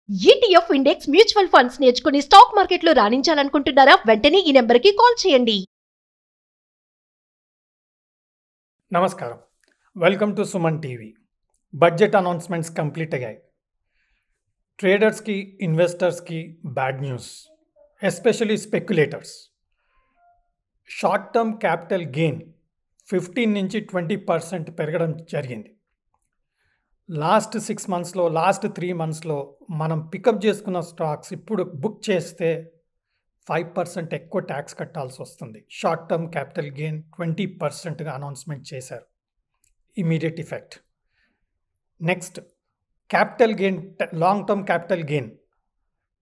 ETF index mutual funds నేర్చుకుని stock మార్కెట్లో రాణించాలనుకుంటున్నారా? వెంటనే ఈ నెంబర్కి కాల్ చేయండి. నమస్కారం, welcome to Suman TV. Budget announcements complete అయ్యాయి. ట్రేడర్స్కి, ఇన్వెస్టర్స్కి bad news, especially speculators. Short term capital gain 15 నుంచి 20% పెరగడం జరిగింది. లాస్ట్ 6 monthsలో, లాస్ట్ 3 monthsలో మనం పికప్ చేసుకున్న స్టాక్స్ ఇప్పుడు బుక్ చేస్తే 5% ఎక్కువ ట్యాక్స్ కట్టాల్సి వస్తుంది. షార్ట్ టర్మ్ క్యాపిటల్ గెయిన్ 20%గా అనౌన్స్మెంట్ చేశారు. Immediate effect. Next, capital gain, long term capital gain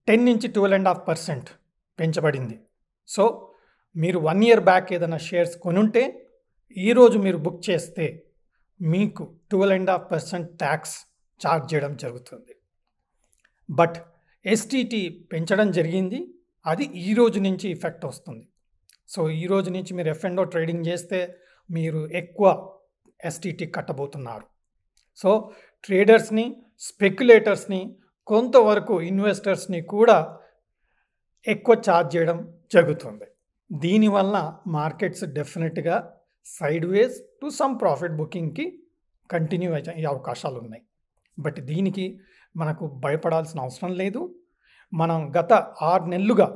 10 నుంచి 12.5% పెంచబడింది. సో మీరు 1 year బ్యాక్ ఏదైనా షేర్స్ కొనుంటే ఈరోజు మీరు బుక్ చేస్తే మీకు 12.5% ట్యాక్స్ ఛార్జ్ చేయడం జరుగుతుంది. బట్ ఎస్టీటీ పెంచడం జరిగింది, అది ఈ రోజు నుంచి ఇఫెక్ట్ వస్తుంది. సో ఈ రోజు నుంచి మీరు ఎఫ్ఎండో ట్రేడింగ్ చేస్తే మీరు ఎక్కువ ఎస్టీటీ కట్టబోతున్నారు. సో ట్రేడర్స్ని, స్పెక్యులేటర్స్ని, కొంతవరకు ఇన్వెస్టర్స్ని కూడా ఎక్కువ ఛార్జ్ చేయడం జరుగుతుంది. దీనివల్ల మార్కెట్స్ డెఫినెట్గా sideways to some profit బుకింగ్కి కంటిన్యూ అయ్యే అవకాశాలు ఉన్నాయి. బట్ దీనికి మనకు భయపడాల్సిన అవసరం లేదు. మనం గత 6 నెలలుగా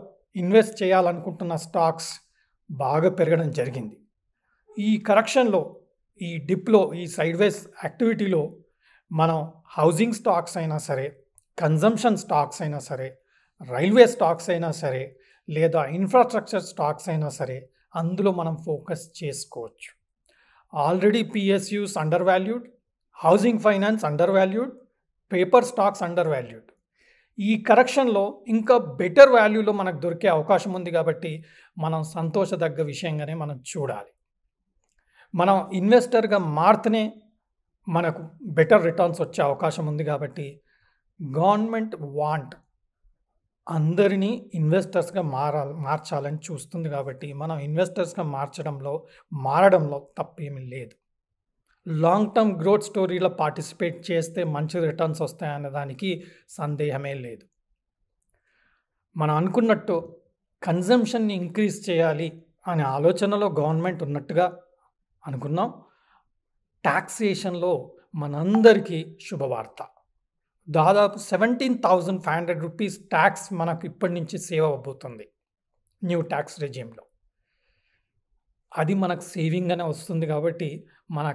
ఇన్వెస్ట్ చేయాలనుకుంటున్న స్టాక్స్ బాగా పెరగడం జరిగింది. ఈ కరెక్షన్లో, ఈ డిప్లో, ఈ సైడ్ వేస్ యాక్టివిటీలో మనం హౌసింగ్ స్టాక్స్ అయినా సరే, కన్జంప్షన్ స్టాక్స్ అయినా సరే, రైల్వే స్టాక్స్ అయినా సరే, లేదా ఇన్ఫ్రాస్ట్రక్చర్ స్టాక్స్ అయినా సరే, అందులో మనం ఫోకస్ చేసుకోవచ్చు. Already PSUs under valued, housing finance under valued, paper stocks under valued. ఈ కరెక్షన్లో ఇంకా బెటర్ వాల్యూలో మనకు దొరికే అవకాశం ఉంది కాబట్టి మనం సంతోషదగ్గ విషయంగానే మనం చూడాలి. మనం ఇన్వెస్టర్గా మారితేనే మనకు బెటర్ రిటర్న్స్ వచ్చే అవకాశం ఉంది కాబట్టి గవర్నమెంట్ అందరినీ ఇన్వెస్టర్స్గా మార్చాలని చూస్తుంది కాబట్టి మనం ఇన్వెస్టర్స్గా మారడంలో తప్పేమీ లేదు. లాంగ్ టర్మ్ గ్రోత్ స్టోరీలో పార్టిసిపేట్ చేస్తే మంచి రిటర్న్స్ వస్తాయనే దానికి సందేహమే లేదు. మనం అనుకున్నట్టు కన్జంప్షన్ని ఇంక్రీజ్ చేయాలి అనే ఆలోచనలో గవర్నమెంట్ ఉన్నట్టుగా అనుకున్నాం. ట్యాక్సేషన్లో మనందరికీ శుభవార్త. దాదాపు 17,500 రూపీస్ ట్యాక్స్ మనకు ఇప్పటి నుంచి సేవ్ అవ్వబోతుంది న్యూ ట్యాక్స్ రెజ్యూమ్లో. అది మనకు సేవింగ్గానే వస్తుంది కాబట్టి మన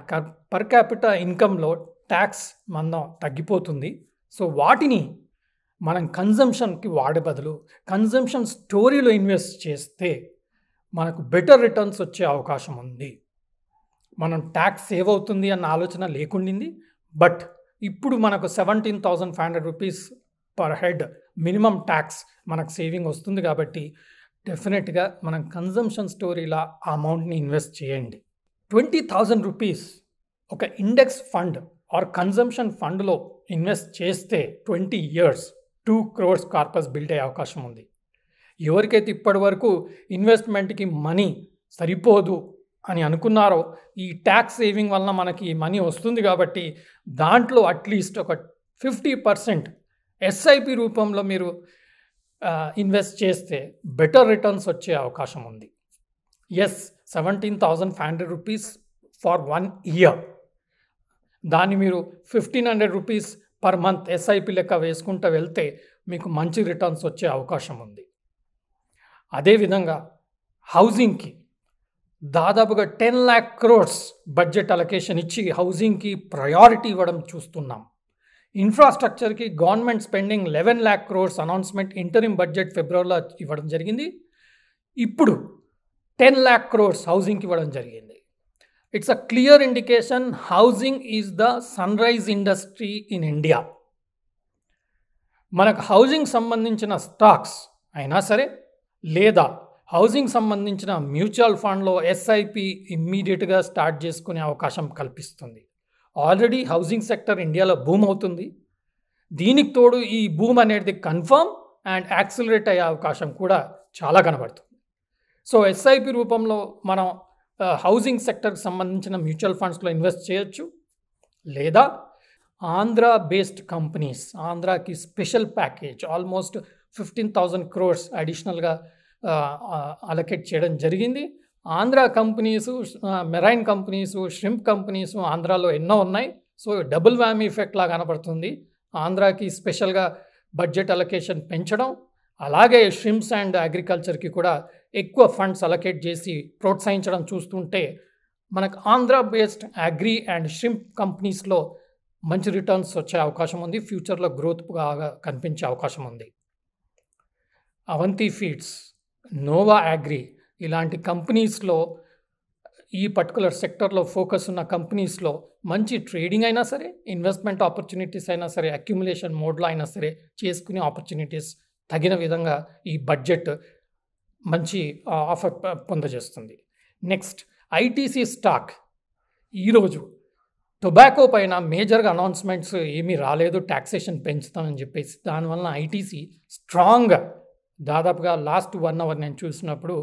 పర్ క్యాపిటల్ ఇన్కంలో ట్యాక్స్ మనం తగ్గిపోతుంది. సో వాటిని మనం కన్జంప్షన్కి వాడే బదులు కన్జంప్షన్ స్టోరీలో ఇన్వెస్ట్ చేస్తే మనకు బెటర్ రిటర్న్స్ వచ్చే అవకాశం ఉంది. మనం ట్యాక్స్ సేవ్ అవుతుంది అన్న ఆలోచన లేకుండింది. బట్ ఇప్పుడు మనకు 17,500 rupees per head minimum tax మనకు సేవింగ్ వస్తుంది కాబట్టి డెఫినెట్గా మనం కన్జంప్షన్ స్టోరీలా ఆ అమౌంట్ని ఇన్వెస్ట్ చేయండి. 20,000 రూపీస్ ఒక ఇండెక్స్ ఫండ్ ఆర్ కన్జంప్షన్ ఫండ్లో ఇన్వెస్ట్ చేస్తే 20 years 2 crores కార్పస్ బిల్డ్ అయ్యే అవకాశం ఉంది. ఎవరికైతే ఇప్పటి వరకు ఇన్వెస్ట్మెంట్కి మనీ సరిపోదు అని అనుకున్నారో ఈ ట్యాక్స్ సేవింగ్ వలన మనకి మనీ వస్తుంది కాబట్టి దాంట్లో అట్లీస్ట్ ఒక 50% ఎస్ఐపి రూపంలో మీరు ఇన్వెస్ట్ చేస్తే బెటర్ రిటర్న్స్ వచ్చే అవకాశం ఉంది. 17,500 రూపీస్ ఫర్ 1 year. దాన్ని మీరు 1,500 రూపీస్ పర్ మంత్ ఎస్ఐపి లెక్క వేసుకుంటూ వెళ్తే మీకు మంచి రిటర్న్స్ వచ్చే అవకాశం ఉంది. అదేవిధంగా హౌసింగ్కి దాదాపుగా 10 lakh crores బడ్జెట్ అలొకేషన్ ఇచ్చి హౌసింగ్కి ప్రయారిటీ ఇవ్వడం చూస్తున్నాం. ఇన్ఫ్రాస్ట్రక్చర్కి government spending 11 lakh crores announcement interim budget ఫిబ్రవరిలో ఇవ్వడం జరిగింది. ఇప్పుడు 10 lakh crores హౌసింగ్కి ఇవ్వడం జరిగింది. It's a clear indication housing is the sunrise industry in India. మనకు హౌసింగ్ సంబంధించిన స్టాక్స్ అయినా సరే, లేదా హౌసింగ్ సంబంధించిన మ్యూచువల్ ఫండ్లో ఎస్ఐపి ఇమ్మీడియట్గా స్టార్ట్ చేసుకునే అవకాశం కల్పిస్తుంది. ఆల్రెడీ హౌసింగ్ సెక్టర్ ఇండియాలో బూమ్ అవుతుంది. దీనికి తోడు ఈ బూమ్ అనేది కన్ఫర్మ్ అండ్ యాక్సిలరేట్ అయ్యే అవకాశం కూడా చాలా కనబడుతుంది. సో ఎస్ఐపి రూపంలో మనం హౌసింగ్ సెక్టర్కి సంబంధించిన మ్యూచువల్ ఫండ్స్లో ఇన్వెస్ట్ చేయొచ్చు, లేదా ఆంధ్ర బేస్డ్ కంపెనీస్, ఆంధ్రాకి స్పెషల్ ప్యాకేజ్ ఆల్మోస్ట్ 15,000 crores అడిషనల్గా అలొకేట్ చేయడం జరిగింది. Andhra companies, marine companies, shrimp companies ఆంధ్రాలో ఎన్నో ఉన్నాయి. సో డబుల్ వ్యామీ ఎఫెక్ట్ లాగా కనపడుతుంది. ఆంధ్రాకి స్పెషల్గా బడ్జెట్ అలొకేషన్ పెంచడం, అలాగే ష్రింప్స్ అండ్ అగ్రికల్చర్కి కూడా ఎక్కువ ఫండ్స్ అలొకేట్ చేసి ప్రోత్సహించడం చూస్తుంటే మనకు Andhra based agri and shrimp కంపెనీస్లో మంచి రిటర్న్స్ వచ్చే అవకాశం ఉంది. ఫ్యూచర్లో గ్రోత్ బాగా కనిపించే అవకాశం ఉంది. అవంతి ఫీడ్స్, నోవా అగ్రి ఇలాంటి కంపెనీస్లో, ఈ పర్టికులర్ సెక్టర్లో ఫోకస్ ఉన్న కంపెనీస్లో మంచి ట్రేడింగ్ అయినా సరే, ఇన్వెస్ట్మెంట్ ఆపర్చునిటీస్ అయినా సరే, అక్యుములేషన్ మోడ్లో అయినా సరే చేసుకునే ఆపర్చునిటీస్ తగిన విధంగా ఈ బడ్జెట్ మంచి ఆఫర్ పొందజేస్తుంది. Next ITC stock. ఈరోజు టొబాకో పైన మేజర్గా అనౌన్స్మెంట్స్ ఏమీ రాలేదు, ట్యాక్సేషన్ పెంచుతామని చెప్పేసి. దానివల్ల ఐటీసీ స్ట్రాంగ్గా దాదాపుగా లాస్ట్ 1 hour నేను చూసినప్పుడు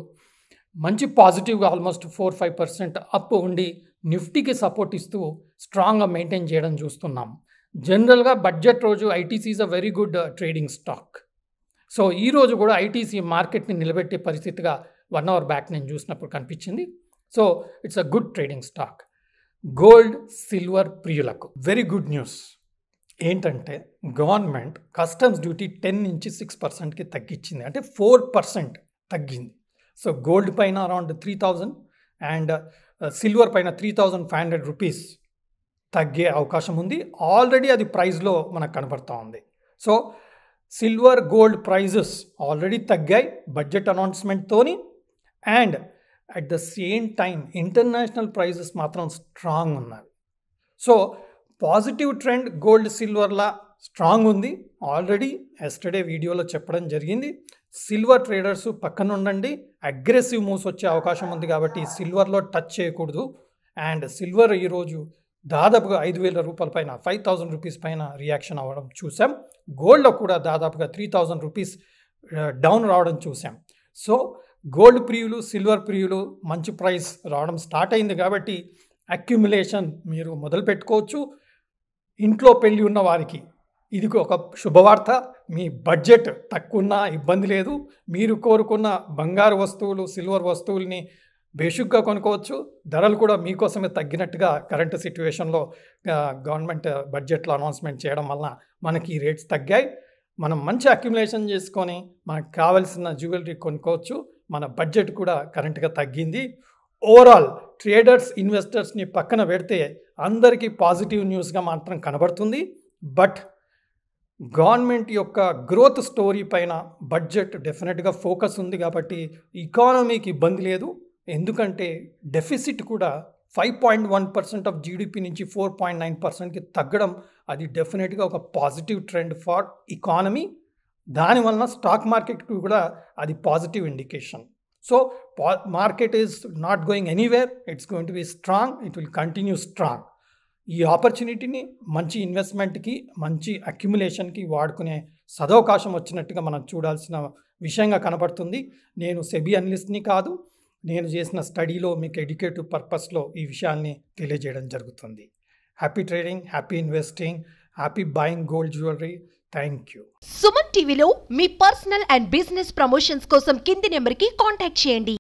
మంచి పాజిటివ్గా ఆల్మోస్ట్ 4-5% అప్ ఉండి నిఫ్టీకి సపోర్ట్ ఇస్తూ స్ట్రాంగ్గా మెయింటైన్ చేయడం చూస్తున్నాం. జనరల్గా బడ్జెట్ రోజు ITC is a very good trading stock. So ఈరోజు కూడా ఐటీసీ మార్కెట్ని నిలబెట్టే పరిస్థితిగా 1 hour బ్యాక్ నేను చూసినప్పుడు కనిపించింది. So it's a good trading stock. Gold, silver ప్రియులకు వెరీ గుడ్ న్యూస్ ఏంటంటే గవర్నమెంట్ కస్టమ్స్ డ్యూటీ 10 నుంచి 6%కి తగ్గించింది, అంటే 4% తగ్గింది. సో గోల్డ్ పైన అరౌండ్ 3,000 అండ్ సిల్వర్ పైన 3,500 రూపీస్ తగ్గే అవకాశం ఉంది. ఆల్రెడీ అది ప్రైస్లో మనకు కనపడుతూ ఉంది. So silver, gold prices already తగ్గాయి బడ్జెట్ అనౌన్స్మెంట్తోని. And at the same time international prices మాత్రం స్ట్రాంగ్ ఉన్నాయి. సో పాజిటివ్ ట్రెండ్ గోల్డ్, సిల్వర్లా స్ట్రాంగ్ ఉంది. ఆల్రెడీ ఎస్టర్డే వీడియోలో చెప్పడం జరిగింది. సిల్వర్ ట్రేడర్స్ పక్కన ఉండండి, అగ్రెసివ్ మూవ్స్ వచ్చే అవకాశం ఉంది కాబట్టి సిల్వర్లో టచ్ చేయకూడదు. అండ్ సిల్వర్ ఈరోజు దాదాపుగా 5,000 రూపాయల పైన, 5,000 రూపీస్ పైన రియాక్షన్ అవ్వడం చూసాం. గోల్డ్లో కూడా దాదాపుగా 3,000 రూపీస్ డౌన్ రావడం చూసాం. సో గోల్డ్ ప్రియులు, సిల్వర్ ప్రియులు మంచి ప్రైస్ రావడం స్టార్ట్ అయింది కాబట్టి అక్యుములేషన్ మీరు మొదలు పెట్టుకోవచ్చు. ఇంట్లో పెళ్ళి ఉన్న వారికి ఇది ఒక శుభవార్త. మీ బడ్జెట్ తక్కువ ఇబ్బంది లేదు. మీరు కోరుకున్న బంగారు వస్తువులు, సిల్వర్ వస్తువుల్ని బేసిక్గా కొనుక్కోవచ్చు. ధరలు కూడా మీకోసమే తగ్గినట్టుగా కరెంట్ సిచ్యువేషన్లో గవర్నమెంట్ బడ్జెట్లో అనౌన్స్మెంట్ చేయడం వలన మనకి ఈ రేట్స్ తగ్గాయి. మనం మంచి అక్యుములేషన్ చేసుకొని మనకు కావాల్సిన జ్యువెలరీ కొనుక్కోవచ్చు. మన బడ్జెట్ కూడా కరెంట్గా తగ్గింది. ఓవరాల్ ట్రేడర్స్, ఇన్వెస్టర్స్ని పక్కన పెడితే అందరికీ పాజిటివ్ న్యూస్గా మాత్రం కనబడుతుంది. బట్ గవర్నమెంట్ యొక్క గ్రోత్ స్టోరీ పైన బడ్జెట్ డెఫినెట్గా ఫోకస్ ఉంది కాబట్టి ఎకానమీకి ఇబ్బంది లేదు. ఎందుకంటే డెఫిసిట్ కూడా 5.1% ఆఫ్ జీడిపి నుంచి 4.9%కి తగ్గడం, అది డెఫినెట్గా ఒక పాజిటివ్ ట్రెండ్ ఫార్ ఎకానమీ. దానివల్ల స్టాక్ మార్కెట్కి కూడా అది positive indication. So market is not going anywhere, it's going to be strong, it will continue strong. ఈ ఆపర్చునిటీని మంచి ఇన్వెస్ట్మెంట్కి, మంచి అక్యుములేషన్కి వాడుకునే సదవకాశం వచ్చినట్టుగా మనం చూడాల్సిన విషయంగా కనపడుతుంది. నేను సెబీ అనలిస్ట్ని కాదు, నేను చేసిన స్టడీలో మీకు ఎడ్యుకేటివ్ పర్పస్లో ఈ విషయాల్ని తెలియజేయడం జరుగుతుంది. Happy trading, happy investing, happy buying gold jewellery. Thank you. Suman టీవీలో మీ పర్సనల్ అండ్ బిజినెస్ ప్రమోషన్స్ కోసం కింది నెంబర్కి కాంటాక్ట్ చేయండి.